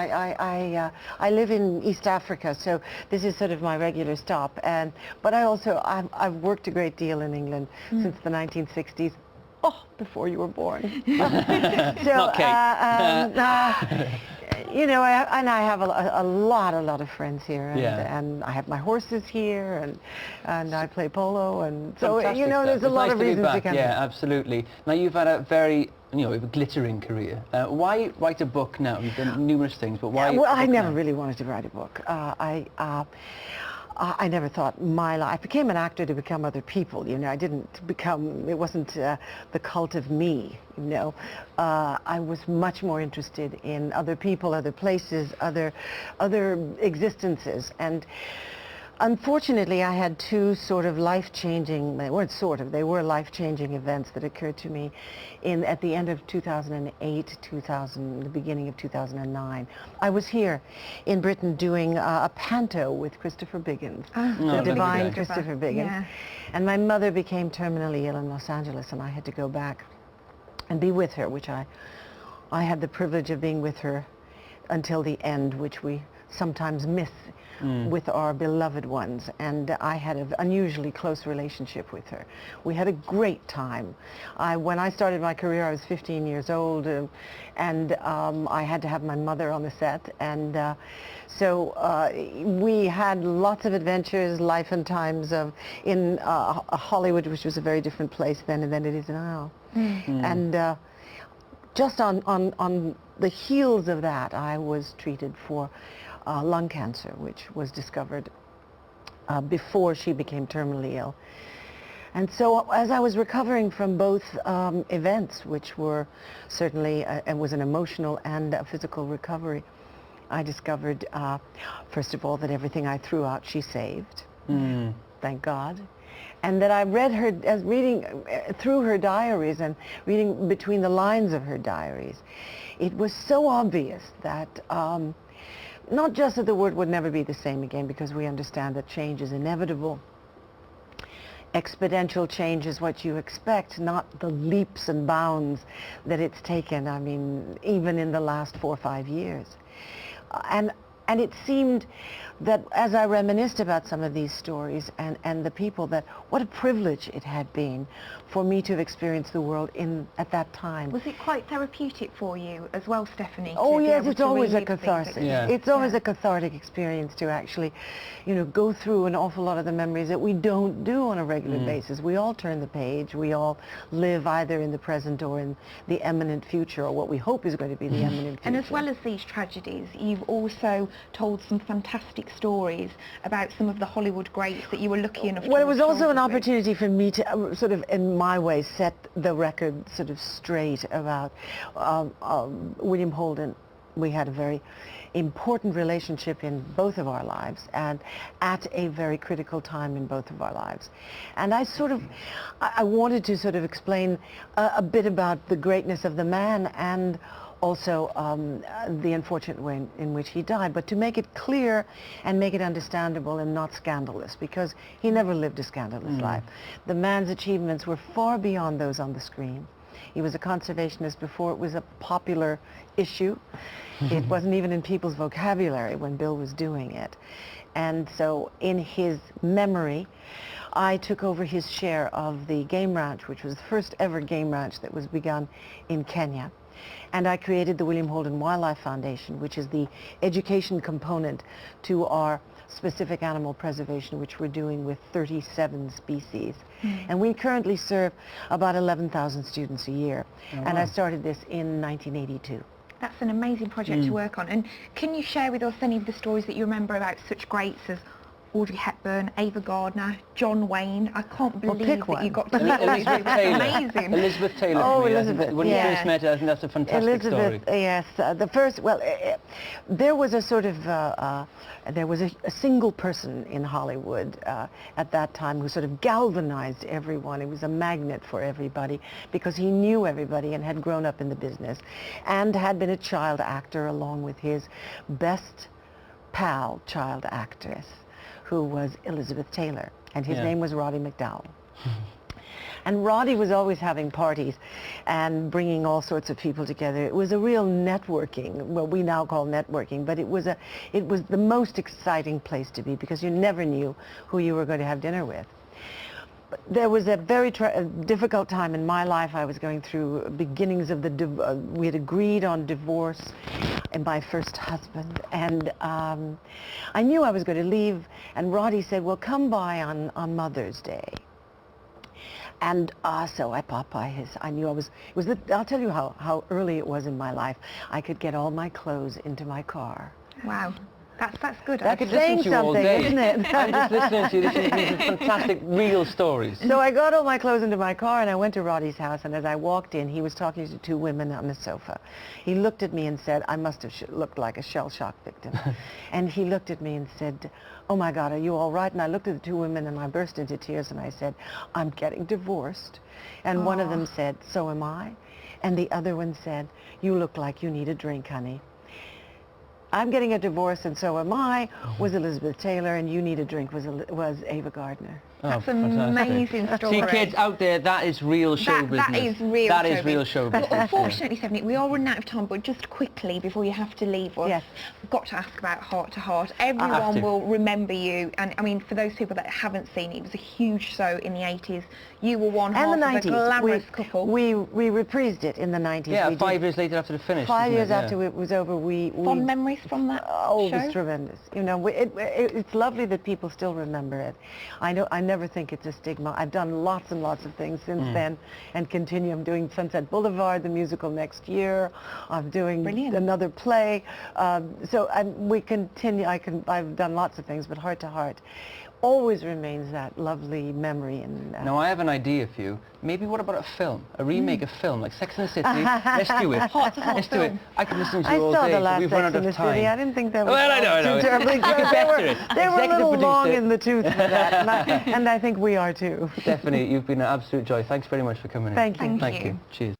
I live in East Africa, so this is sort of my regular stop. But I've worked a great deal in England since the 1960s. Oh, before you were born. So, you know, I have a lot of friends here, and I have my horses here, and I play polo, and so you know, there's a lot of reasons to come. Yeah, absolutely. Now you've had a very, you know, a glittering career. Why write a book now? You've done numerous things, but why? Well, I never really wanted to write a book. I never thought my life. I became an actor to become other people. You know, I didn't become. It wasn't the cult of me. You know, I was much more interested in other people, other places, other existences, and. Unfortunately, I had two sort of life-changing, they weren't sort of, they were life-changing events that occurred to me at the end of 2008, the beginning of 2009. I was here in Britain doing a panto with Christopher Biggins, the divine Christopher Biggins. Yeah. And my mother became terminally ill in Los Angeles, and I had to go back and be with her, which I had the privilege of being with her until the end, which we sometimes miss with our beloved ones, and I had an unusually close relationship with her. We had a great time. When I started my career, I was 15 years old, and I had to have my mother on the set, and so we had lots of adventures, life and times in Hollywood, which was a very different place then than it is now. And just on the heels of that, I was treated for lung cancer, which was discovered before she became terminally ill. And so as I was recovering from both events, which were certainly, it was an emotional and a physical recovery, I discovered, first of all, that everything I threw out, she saved, thank God. And that I read her, as reading through her diaries and reading between the lines of her diaries, it was so obvious that not just that the world would never be the same again, because we understand that change is inevitable. Exponential change is what you expect, not the leaps and bounds that it's taken, I mean, even in the last 4 or 5 years. And it seemed that as I reminisced about some of these stories and the people, that what a privilege it had been for me to have experienced the world at that time. Was it quite therapeutic for you as well, Stefanie? Oh yes, it's always a catharsis. It's always a cathartic experience to actually, you know, go through an awful lot of the memories that we don't do on a regular basis. We all turn the page. We all live either in the present or in the imminent future, or what we hope is going to be the imminent future. And as well as these tragedies, you've also told some fantastic stories about some of the Hollywood greats that you were lucky enough to. Well, it was also an opportunity for me to sort of, in my way, set the record sort of straight about William Holden. We had a very important relationship in both of our lives, and at a very critical time in both of our lives. And I wanted to sort of explain a bit about the greatness of the man, and also the unfortunate way in which he died, but to make it clear and make it understandable and not scandalous, because he never lived a scandalous life. The man's achievements were far beyond those on the screen. He was a conservationist before it was a popular issue. It wasn't even in people's vocabulary when Bill was doing it. And so in his memory, I took over his share of the game ranch, which was the first ever game ranch that was begun in Kenya. And I created the William Holden Wildlife Foundation, which is the education component to our specific animal preservation, which we're doing with 37 species. And we currently serve about 11,000 students a year. Oh, and I started this in 1982. That's an amazing project to work on. And can you share with us any of the stories that you remember about such greats as Audrey Hepburn, Ava Gardner, John Wayne? I can't believe that you got to meet Elizabeth Taylor. Amazing. Elizabeth Taylor. Oh, Elizabeth. When you first met her, I think that's a fantastic Elizabeth, story. Yes. The first, well, there was a sort of, there was a single person in Hollywood at that time who sort of galvanized everyone. It was a magnet for everybody because he knew everybody and had grown up in the business and had been a child actor along with his best pal, child actress, who was Elizabeth Taylor, and his name was Roddy McDowell. And Roddy was always having parties and bringing all sorts of people together. It was a real networking, what we now call networking, but it was the most exciting place to be because you never knew who you were going to have dinner with. But there was a very difficult time in my life. I was going through beginnings of we had agreed on divorce and my first husband, and I knew I was going to leave, and Roddy said, well, come by on Mother's Day. And so I popped by I knew I'll tell you how early it was in my life. I could get all my clothes into my car. Wow. That's good. I could listen to you all day. Isn't it? I'm just listening to you. These are fantastic, real stories. So I got all my clothes into my car and I went to Roddy's house, and as I walked in, he was talking to two women on the sofa. He looked at me and said, I must have looked like a shell shock victim. And he looked at me and said, oh my God, are you all right? And I looked at the two women and I burst into tears and I said, I'm getting divorced. And one of them said, so am I. And the other one said, you look like you need a drink, honey. I'm getting a divorce and so am I was Elizabeth Taylor, and You Need a Drink was Ava Gardner. That's an amazing story. See, kids out there, that is real show business. That is real That is real show business. Unfortunately, Stefanie, we are running out of time, but just quickly, before you have to leave us, yes. I've got to ask about Heart to Heart. Everyone will remember you, and I mean, for those people that haven't seen it, it was a huge show in the 80s. You were one half of a glamorous couple. We reprised it in the 90s. Yeah, 5 years later after the finish. 5 years after it was over, we Fond memories from that show? It was tremendous. You know, it's lovely that people still remember it. I never think it's a stigma. I've done lots and lots of things since then and continue. I'm doing Sunset Boulevard, the musical, next year. I'm doing another play. So we continue. I've done lots of things, but Heart to Heart always remains that lovely memory. And now I have an idea for you. Maybe what about a film? A remake of film, like Sex and the City. Let's do it. Heart to Heart. Let's do it. I can listen to you all I saw day, the but last we've Sex run out and the of time. City. I didn't think that was I know. too terribly good. They were a little long in the tooth for that, and I think we are too. Stephanie, you've been an absolute joy. Thanks very much for coming in. Thank you. Thank you. Cheers.